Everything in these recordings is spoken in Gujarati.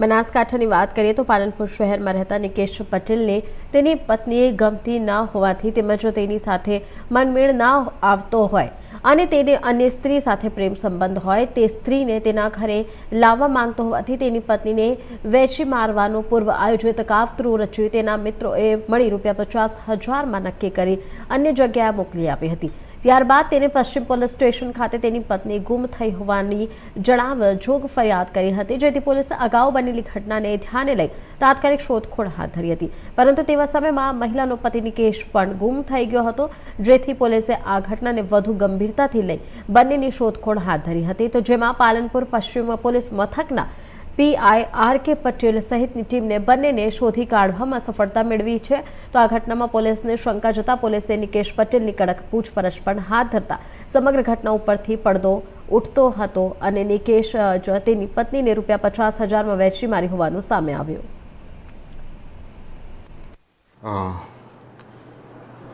બનાસકાંઠાની વાત કરીએ તો પાલનપુર શહેરમાં રહેતા નિકેશ પટેલને તેની પત્નીએ ગમતી ન હોવાથી તેમજ તેની સાથે મનમેળ ન આવતો હોય અને તેને અન્ય સ્ત્રી સાથે પ્રેમ સંબંધ હોય તે સ્ત્રીને તેના ઘરે લાવવા માંગતો હોવાથી તેની પત્નીને વેચી મારવાનું પૂર્વ આયોજિત કાવતરું રચ્યું તેના મિત્રોએ મળી ₹50,000 નક્કી કરી અન્ય જગ્યાએ મોકલી આપી હતી। ત્યારબાદ તેને પશ્ચિમ પોલીસ સ્ટેશન ખાતે તેની પત્ની ગુમ થઈ હોવાની જણાવ જોગ ફરિયાદ કરી હતી, જેથી પોલીસે અગાઉ બનેલી ઘટનાને ધ્યાને લઈ તાત્કાલિક શોધખોળ હાથ ધરી હતી। પરંતુ તેવા સમયમાં મહિલાનો પતિ નિકેશ પણ ગુમ થઈ ગયો હતો, જેથી પોલીસે આ ઘટનાને વધુ ગંભીરતાથી લઈ બંનેની શોધખોળ હાથ ધરી હતી। તો જેમાં પાલનપુર પશ્ચિમ પોલીસ મથકના પીઆઈ આર.કે. પટેલ સહિતની ટીમને બંનેને શોધી કાઢવામાં સફળતા મેળવી છે। તો આ ઘટનામાં પોલીસને શંકા જતા પોલીસે નિકેશ પટેલની કડક પૂછપરછ પણ હાથ ધરતા સમગ્ર ઘટના ઉપરથી પડદો ઉઠતો હતો અને નિકેશ તેની પત્નીને ₹50,000 વેચી મારી હોવાનું સામે આવ્યું।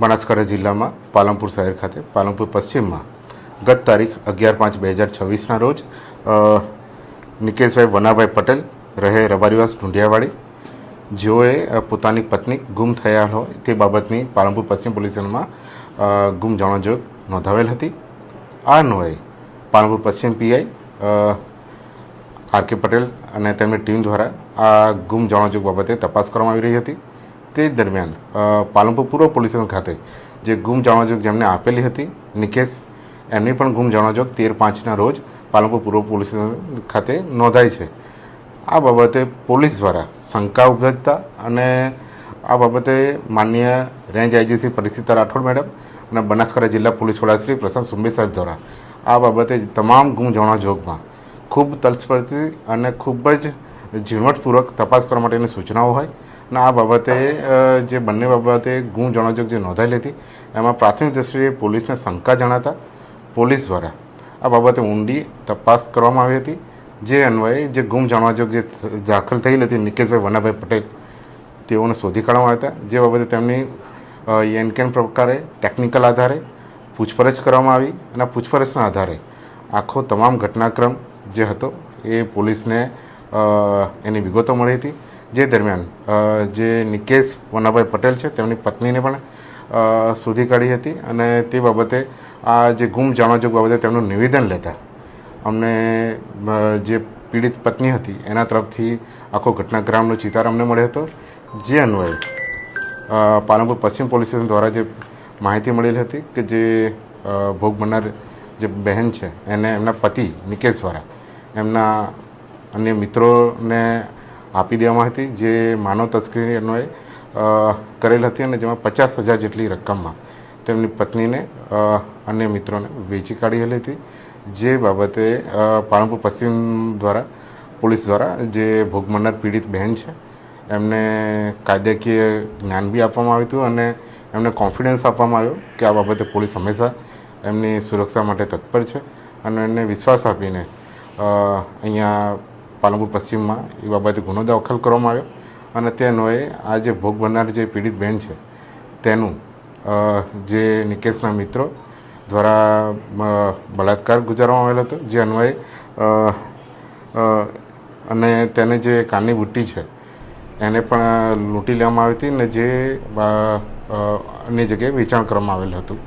બનાસકાંઠા જિલ્લામાં પાલનપુર શહેર ખાતે પાલનપુર પશ્ચિમમાં ગત તારીખ 11/5/2024ના રોજ નિકેશભાઈ વનાભાઈ પટેલ રહે રબારીવાસ ઢુંઢિયાવાડી, જેઓએ પોતાની પત્ની ગુમ થયા હોય તે બાબતની પાલનપુર પશ્ચિમ પોલીસ સ્ટેશનમાં ગુમ જાણવાજોગ નોંધાવેલ હતી। આ અન્વયે પાલનપુર પશ્ચિમ પીઆઈ આર.કે. પટેલ અને તેમની ટીમ દ્વારા આ ગુમ જાણવાજોગ બાબતે તપાસ કરવામાં આવી રહી હતી। તે દરમિયાન પાલનપુર પૂર્વ પોલીસ સ્ટેશન ખાતે જે ગુમ જાણવાજોગ જેમને આપેલી હતી નિકેશ, એમની પણ ગુમ જાણવાજોગ 13/5ના રોજ પાલનપુર પૂર્વ પોલીસ સ્ટેશન ખાતે નોંધાઈ છે। આ બાબતે પોલીસ દ્વારા શંકા ઉપજતા અને આ બાબતે માનનીય રેન્જ આઈજીસી પરીક્ષિતા રાઠોડ મેડમ અને બનાસકાંઠા જિલ્લા પોલીસ વડા શ્રી પ્રશાંત સુંબે સાહેબ દ્વારા આ બાબતે તમામ ગુમ જાણવાજોગમાં ખૂબ તલસ્પર્શી અને ખૂબ જ ઝીણવટપૂર્વક તપાસ કરવા માટેની સૂચનાઓ હોય અને આ બાબતે જે બંને બાબતે ગુમ જાણવાજોગ જે નોંધાયેલી હતી એમાં પ્રાથમિક દ્રષ્ટિએ પોલીસને શંકા જણાતા પોલીસ દ્વારા આ બાબતે ઊંડી તપાસ કરવામાં આવી હતી। જે અન્વયે જે ગુમ જાણવાજોગ જે દાખલ થયેલ હતી નિકેશભાઈ વનાભાઈ પટેલ, તેઓને શોધી કાઢવામાં આવ્યા હતા। જે બાબતે તેમની એનકેન પ્રકારે ટેકનિકલ આધારે પૂછપરછ કરવામાં આવી અને પૂછપરછના આધારે આખો તમામ ઘટનાક્રમ જે હતો એ પોલીસને એની વિગતો મળી હતી। જે દરમિયાન જે નિકેશ વનાભાઈ પટેલ છે તેમની પત્નીને પણ શોધી કાઢી હતી અને તે બાબતે આ જે ગુમ જાણવાજોગ બાબતે તેમનું નિવેદન લેતા અમને જે પીડિત પત્ની હતી એના તરફથી આખો ઘટનાક્રમનો ચિતાર અમને મળ્યો હતો। જે અન્વયે પાલનપુર પશ્ચિમ પોલીસ સ્ટેશન દ્વારા જે માહિતી મળેલી હતી કે જે ભોગ બનનાર જે બહેન છે એને એમના પતિ નિકેશ દ્વારા એમના અન્ય મિત્રોને આપી દેવામાં હતી, જે માનવ તસ્કરી અન્વયે કરેલ હતી અને જેમાં 50,000 જેટલી રકમમાં તેમની પત્નીને અન્ય મિત્રોને વેચી કાઢેલી હતી। જે બાબતે પાલનપુર પશ્ચિમ દ્વારા પોલીસ દ્વારા જે ભોગ બનનાર પીડિત બહેન છે એમને કાયદાકીય જ્ઞાન બી આપવામાં આવ્યું હતું અને એમને કોન્ફિડન્સ આપવામાં આવ્યો કે આ બાબતે પોલીસ હંમેશા એમની સુરક્ષા માટે તત્પર છે અને એમને વિશ્વાસ આપીને અહીંયા પાલનપુર પશ્ચિમમાં એ બાબતે ગુનો દાખલ કરવામાં આવ્યો અને તે અન્વયે આ જે ભોગ બનનાર જે પીડિત બહેન છે તેનું જે નિકેશના મિત્રો દ્વારા બળાત્કાર ગુજારવામાં આવેલો હતો। જે અન્વયે અને તેને જે કાનની બુટ્ટી છે એને પણ લૂંટી લેવામાં આવી હતી અને જે અન્ય જગ્યાએ વેચાણ કરવામાં આવેલું હતું।